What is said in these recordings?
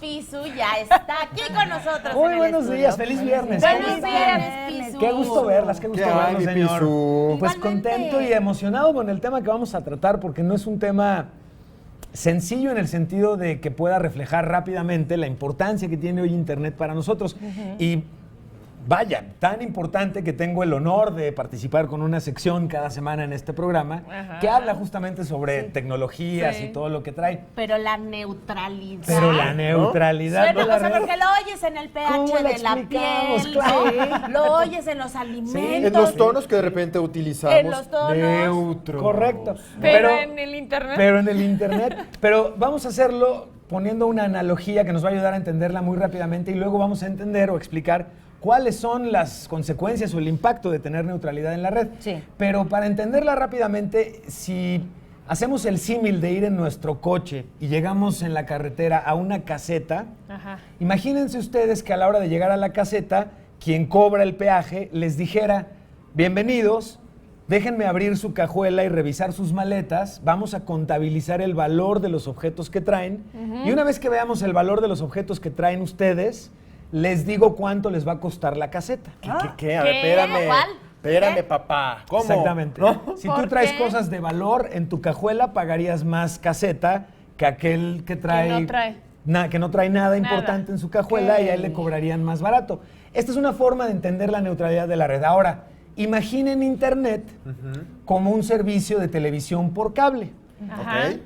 Pisu ya está aquí con nosotros. Muy buenos días, feliz viernes. Buenos viernes, Pisu. Qué gusto verlas, qué gusto verlas, señor. Pisu? Pues Igualmente. contento y emocionado con el tema que vamos a tratar, porque no es un tema sencillo en el sentido de que pueda reflejar rápidamente la importancia que tiene hoy Internet para nosotros. Y vaya, tan importante que tengo el honor de participar con una sección cada semana en este programa que habla justamente sobre tecnologías y todo lo que trae. Pero la neutralidad. Pero la neutralidad Bueno, de la o sea, red. porque lo oyes en el ¿Cómo pH la de la explicamos? piel, Claro. ¿sí? Lo oyes en los alimentos. En los tonos que de repente utilizamos. En los tonos. Neutros. Correcto. Pero en el internet. Pero en el internet. Pero vamos a hacerlo poniendo una analogía que nos va a ayudar a entenderla muy rápidamente y luego vamos a entender o explicar cuáles son las consecuencias o el impacto de tener neutralidad en la red. Sí. Pero para entenderla rápidamente, si hacemos el símil de ir en nuestro coche y llegamos en la carretera a una caseta, Ajá. imagínense ustedes que a la hora de llegar a la caseta, quien cobra el peaje les dijera, bienvenidos, déjenme abrir su cajuela y revisar sus maletas, vamos a contabilizar el valor de los objetos que traen y una vez que veamos el valor de los objetos que traen ustedes, les digo cuánto les va a costar la caseta. ¿Qué? A ver, ¿Qué? espérame. ¿Cuál? Espérame, ¿Qué? papá. ¿Cómo? Exactamente. ¿No? Si ¿Por tú traes qué? cosas de valor en tu cajuela, pagarías más caseta que aquel que trae... no trae. que no trae nada Nada. importante en su cajuela y a él le cobrarían más barato. Esta es una forma de entender la neutralidad de la red. Ahora, imaginen Internet como un servicio de televisión por cable. Ajá. Ok.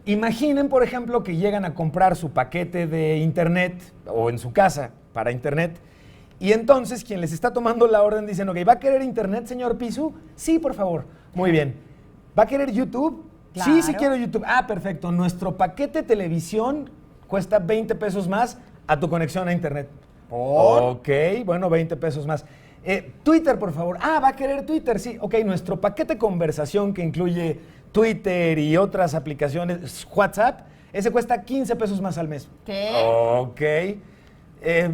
Imaginen, por ejemplo, que llegan a comprar su paquete de Internet o en su casa para Internet y entonces quien les está tomando la orden dicen, ok, ¿va a querer Internet, señor Pisu? Sí, por favor. Muy bien. ¿Va a querer YouTube? Sí, sí Claro. quiero YouTube. Ah, perfecto. Nuestro paquete televisión cuesta 20 pesos más a tu conexión a Internet. ¿Por? Ok, bueno, 20 pesos más. Twitter, por favor. Ah, ¿va a querer Twitter? Sí. Ok, nuestro paquete conversación que incluye Twitter y otras aplicaciones, WhatsApp, ese cuesta 15 pesos más al mes. ¿Qué? Ok.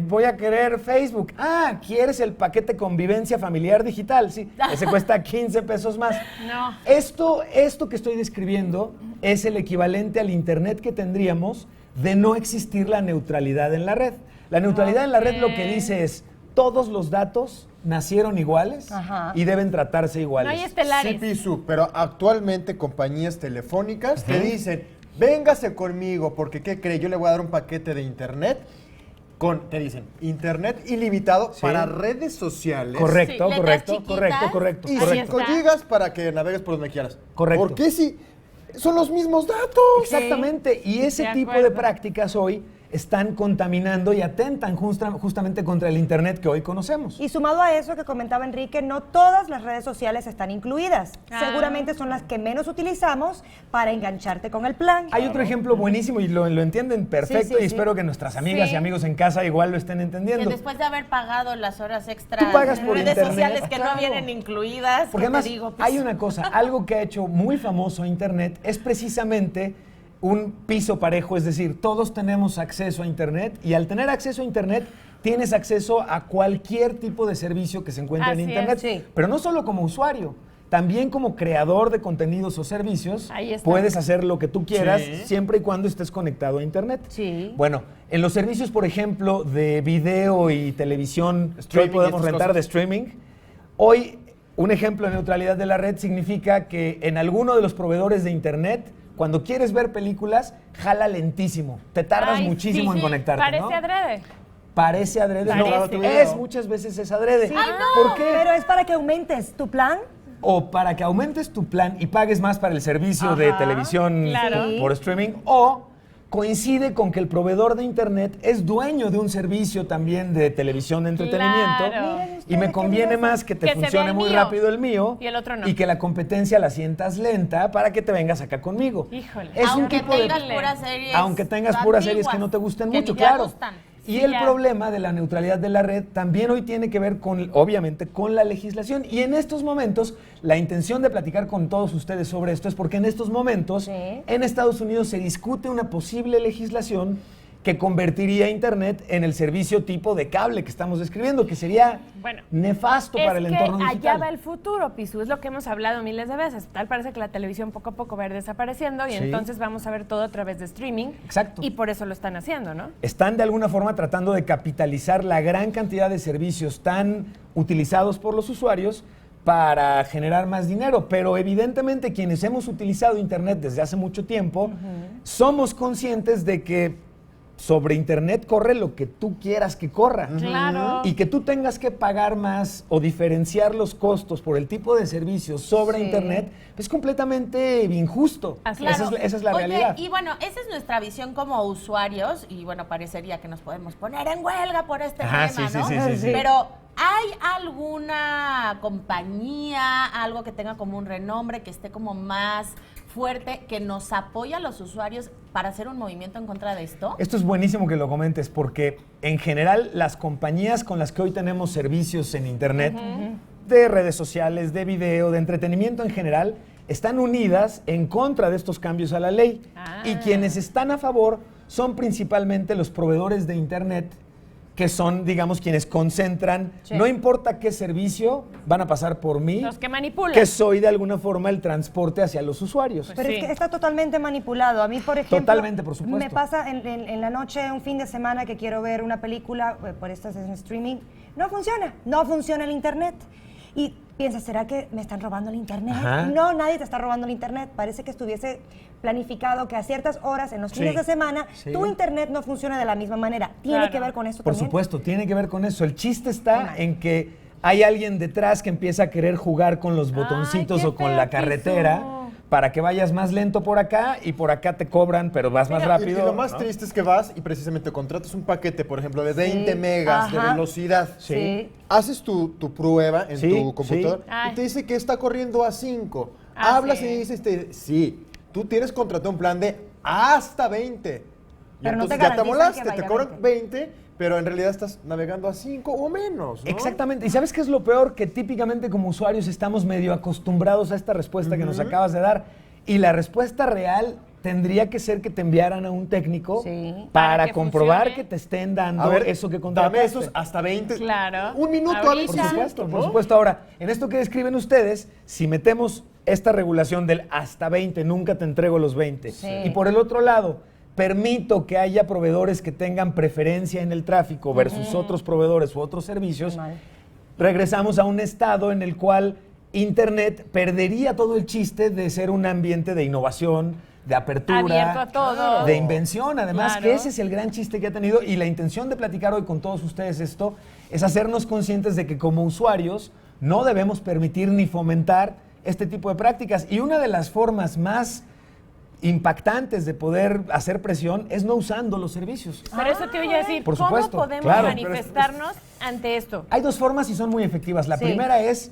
Voy a querer Facebook. Ah, ¿quieres el paquete convivencia familiar digital? Sí, ese cuesta 15 pesos más. No. Esto que estoy describiendo es el equivalente al Internet que tendríamos de no existir la neutralidad en la red. La neutralidad en la red lo que dice es, todos los datos nacieron iguales Ajá. y deben tratarse No iguales. hay estelares. Sí, Pisu, pero actualmente compañías telefónicas te dicen, véngase conmigo, porque ¿qué cree? Yo le voy a dar un paquete de internet te dicen, internet ilimitado Sí. para redes sociales. Correcto, Sí, correcto, letras correcto, chiquitas. correcto, Y correcto. 5 gigas para que navegues por donde quieras. Correcto. ¿Por qué si son los mismos datos? Exactamente, y ese De tipo de acuerdo. prácticas hoy están contaminando y atentan justamente contra el Internet que hoy conocemos. Y sumado a eso que comentaba Enrique, no todas las redes sociales están incluidas. Ah. Seguramente son las que menos utilizamos para engancharte con el plan. Hay otro ejemplo buenísimo y lo entienden perfecto Sí, sí, y sí. espero que nuestras amigas Sí. y amigos en casa igual lo estén Que entendiendo. después de haber pagado las horas extras Tú pagas en por redes internet. sociales que Claro. no vienen incluidas, Porque ¿qué te además digo? Pues, hay una cosa, algo que ha hecho muy famoso Internet es precisamente un piso parejo, es decir, todos tenemos acceso a Internet y al tener acceso a Internet tienes acceso a cualquier tipo de servicio que se encuentre en Así es, Internet, sí. pero no solo como usuario. También como creador de contenidos o servicios, Ahí está. puedes hacer lo que tú quieras Sí. siempre y cuando estés conectado a Internet. Sí. Bueno, en los servicios, por ejemplo, de video y televisión que hoy Streaming y podemos estas rentar cosas. de streaming, hoy un ejemplo de neutralidad de la red significa que en alguno de los proveedores de Internet, cuando quieres ver películas, jala lentísimo. Te tardas Ay, muchísimo sí, en conectarte, Parece ¿no? adrede. Parece adrede. Parece. No, es muchas veces es adrede. Sí. ¿Por qué? Pero es para que aumentes tu plan. O para que aumentes tu plan y pagues más para el servicio de Ajá, televisión claro. por streaming, o coincide con que el proveedor de Internet es dueño de un servicio también de televisión de entretenimiento Claro. Miren y ustedes me qué conviene diverso. más que te Que se vea funcione el muy mío rápido el mío y el otro no. y que la competencia la sientas lenta para que te vengas acá conmigo. Híjole. Es un aunque tipo de... tengas puras series Aunque tengas puras series que antiguas, no te gusten que mucho, ni te claro. gustan. Y Sí, el ya. problema de la neutralidad de la red también hoy tiene que ver con, obviamente, con la legislación. Y en estos momentos, la intención de platicar con todos ustedes sobre esto es porque en estos momentos, Sí. en Estados Unidos se discute una posible legislación que convertiría Internet en el servicio tipo de cable que estamos describiendo, que sería Bueno, nefasto para el entorno allá digital. va el futuro, Pisu, es lo que hemos hablado miles de veces. Tal parece que la televisión poco a poco va a ir desapareciendo y Sí. entonces vamos a ver todo a través de streaming. Exacto. Y por eso lo están haciendo, ¿no? Están de alguna forma tratando de capitalizar la gran cantidad de servicios tan utilizados por los usuarios para generar más dinero, pero evidentemente quienes hemos utilizado Internet desde hace mucho tiempo, somos conscientes de que sobre Internet corre lo que tú quieras que corra. Claro. Y que tú tengas que pagar más o diferenciar los costos por el tipo de servicios sobre Sí. Internet es completamente injusto. Así Esa es la Oye, realidad. y bueno, esa es nuestra visión como usuarios y bueno, parecería que nos podemos poner en huelga por este Ajá, tema, sí, ¿no? sí, sí, sí, sí. Pero ¿hay alguna compañía, algo que tenga como un renombre, que esté como más fuerte, que nos apoya a los usuarios para hacer un movimiento en contra de esto? Esto es buenísimo que lo comentes porque en general las compañías con las que hoy tenemos servicios en Internet, de redes sociales, de video, de entretenimiento en general, están unidas en contra de estos cambios a la ley. Ah. Y quienes están a favor son principalmente los proveedores de Internet, que son, digamos, quienes concentran, Sí. no importa qué servicio, van a pasar por mí, Los que manipulan. que soy de alguna forma el transporte hacia los usuarios. Pues Pero sí. es que está totalmente manipulado. A mí, por ejemplo, Totalmente, por supuesto. me pasa en la noche, un fin de semana que quiero ver una película por estas en streaming, no funciona el internet. Y piensas, ¿será que me están robando el internet? Ajá. No, nadie te está robando el internet. Parece que estuviese planificado que a ciertas horas, en los fines Sí. de semana, Sí. tu internet no funciona de la misma manera. ¿Tiene Claro. que ver con esto Por también? supuesto, tiene que ver con eso. El chiste está Bueno. en que hay alguien detrás que empieza a querer jugar con los botoncitos qué o con feo, la carretera Piso. para que vayas más lento por acá y por acá te cobran, pero vas más rápido. Y lo más ¿no? triste es que vas y precisamente contratas un paquete, por ejemplo, de 20 Sí. megas de Ajá. velocidad. Sí. Haces tu prueba en Sí, tu computador sí. Ay. y te dice que está corriendo a 5. Ah, Hablas sí. y dices, sí, tú tienes contratado un plan de hasta 20. Y Pero no te entonces ya te garantizan molaste, que te vaya cobran 20. 20, pero en realidad estás navegando a 5 o menos, ¿no? Exactamente. ¿Y sabes qué es lo peor? Que típicamente como usuarios estamos medio acostumbrados a esta respuesta que nos acabas de dar. Y la respuesta real tendría que ser que te enviaran a un técnico Sí. para Para que comprobar funcione. que te estén dando A ver, eso que dame contrataste. esos hasta 20. Claro. Un minuto a Ahorita. veces. Por supuesto, ¿no? por supuesto. Ahora, en esto que describen ustedes, si metemos esta regulación del hasta 20, nunca te entrego los 20. Sí. Y por el otro lado, permito que haya proveedores que tengan preferencia en el tráfico versus otros proveedores u otros servicios, Mal. regresamos a un estado en el cual Internet perdería todo el chiste de ser un ambiente de innovación, de apertura, Abierto a todo. de invención, además, Claro. que ese es el gran chiste que ha tenido y la intención de platicar hoy con todos ustedes esto es hacernos conscientes de que como usuarios no debemos permitir ni fomentar este tipo de prácticas. Y una de las formas más impactantes de poder hacer presión es no usando los servicios. Pero eso te voy a decir, Por ¿cómo supuesto, podemos claro. manifestarnos ante esto? Hay dos formas y son muy efectivas. La Sí. primera es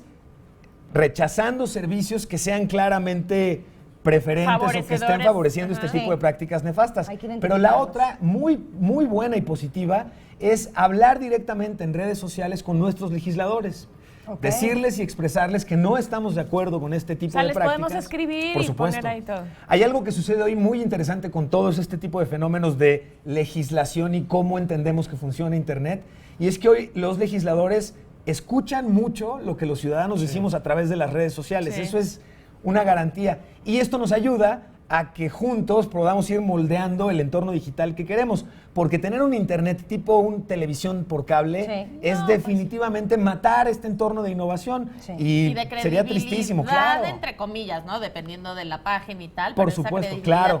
rechazando servicios que sean claramente preferentes o que estén Favorecedores. favoreciendo Ajá. este tipo de prácticas nefastas. Hay que Pero la identificarlos. otra, muy buena y positiva, es hablar directamente en redes sociales con nuestros legisladores. Ok. Decirles y expresarles que no estamos de acuerdo con este tipo O sea, de les prácticas. podemos escribir Por y supuesto. poner ahí todo. Hay algo que sucede hoy muy interesante con todos este tipo de fenómenos de legislación y cómo entendemos que funciona Internet. Y es que hoy los legisladores escuchan mucho lo que los ciudadanos decimos a través de las redes sociales. Sí. Eso es una garantía. Y esto nos ayuda a que juntos podamos ir moldeando el entorno digital que queremos. Porque tener un Internet tipo un televisión por cable Sí. es definitivamente matar este entorno de innovación. Sí. Y, de sería tristísimo, credibilidad, claro. entre comillas, ¿no? Dependiendo de la página y tal. Por pero supuesto, esa credibilidad claro.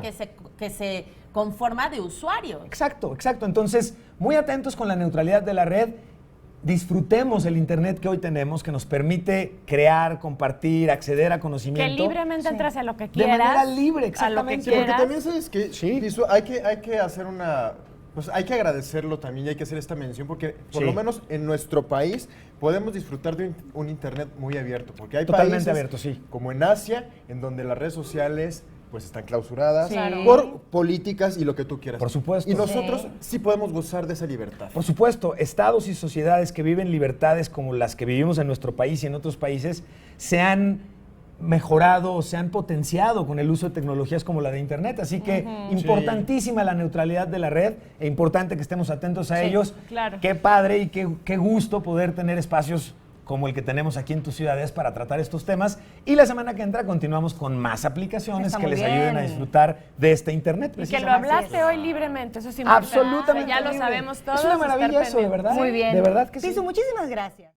que se conforma de usuarios. Exacto, exacto. Entonces, muy atentos con la neutralidad de la red. Disfrutemos el Internet que hoy tenemos, que nos permite crear, compartir, acceder a Que conocimiento. libremente entras a lo que De quieras. manera libre, A lo que exactamente. Sí, porque quieras. también sabes que Sí. hay que hacer una, pues hay que agradecerlo también y hay que hacer esta mención porque por Sí. lo menos en nuestro país podemos disfrutar de un internet muy abierto, porque hay Totalmente países abierto, sí. como en Asia en donde las redes sociales pues están clausuradas Sí. Claro. por políticas y lo que tú quieras. Por supuesto. Y nosotros sí podemos gozar de esa libertad. Por supuesto, estados y sociedades que viven libertades como las que vivimos en nuestro país y en otros países se han mejorado o se han potenciado con el uso de tecnologías como la de Internet. Así que importantísima la neutralidad de la red e importante que estemos atentos a ellos. claro. Qué padre y qué gusto poder tener espacios como el que tenemos aquí en tus ciudades para tratar estos temas. Y la semana que entra continuamos con más aplicaciones Está que muy les ayuden a bien. disfrutar de este Internet. Y que lo precisamente. hablaste hoy libremente, eso es importante. Absolutamente. Ya lo libre. sabemos todos. Es una estar maravilla eso, de pendientes. verdad. Muy bien. De verdad que sí. Pisu, muchísimas gracias.